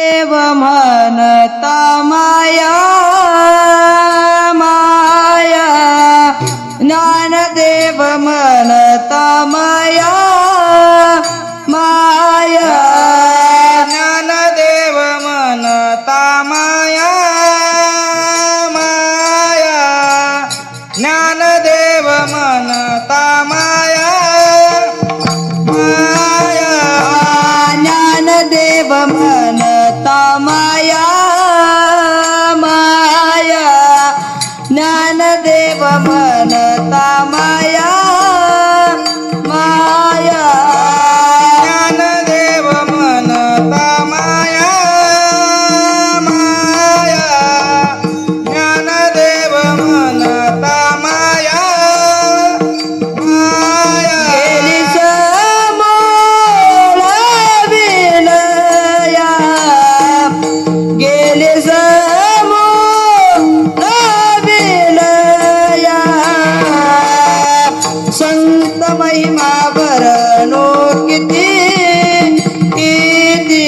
देव म्हणता माया माया, ज्ञानदेव म्हणता माया माया, ज्ञानदेव म्हणता माया माया, ज्ञानदेव म्हणता माया माया, ज्ञानदेव म्हणता माया माया, ज्ञानदेव म्हणता माया माया, ज्ञानदेव म्हणता माया माया, ज्ञानदेव म्हणता माया माया. गेली समोर विलया, गेली समोर विलया, संत महिमा भरणो किती किती,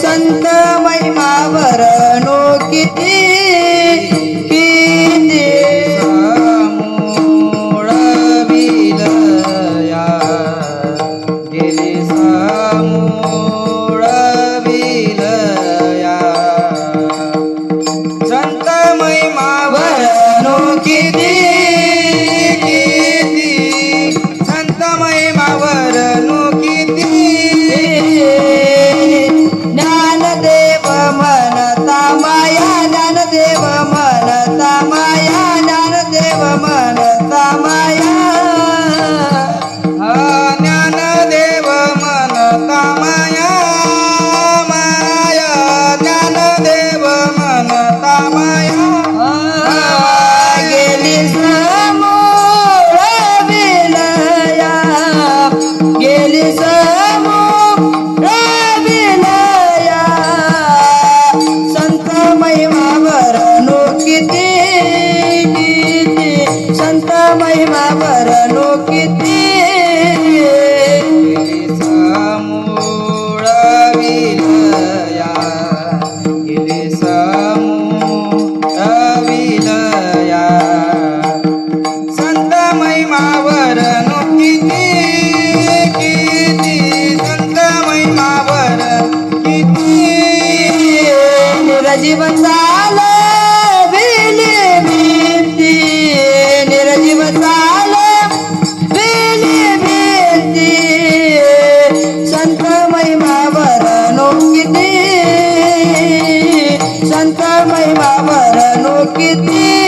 संत महिमा भरणो किती किती, समूळ विलया, गेली समूळ विलया, संत महिमा भरणो किती किती, संत महिमा वरणू किती. ज्ञानदेव म्हणता माया, ज्ञानदेव म्हणता माया, ज्ञानदेव म्हणता माया, हा ज्ञानदेव म्हणता माया माया, ज्ञानदेव म्हणता माया. गेली समोर विलया, गेली समोर विलया, संत महिमा भरणो किती किती, संत महिमा भरणो किती, गेली समूळ विलया, गेली समूळ विलया, संत महिमा वरणू किती किती, संत महिमा वरणू किती. निर्जीव झालं बिली भीती, निर्जीव झालं बिली भीती, संत महिमा भरणो किती, संत महिमा भरणो किती.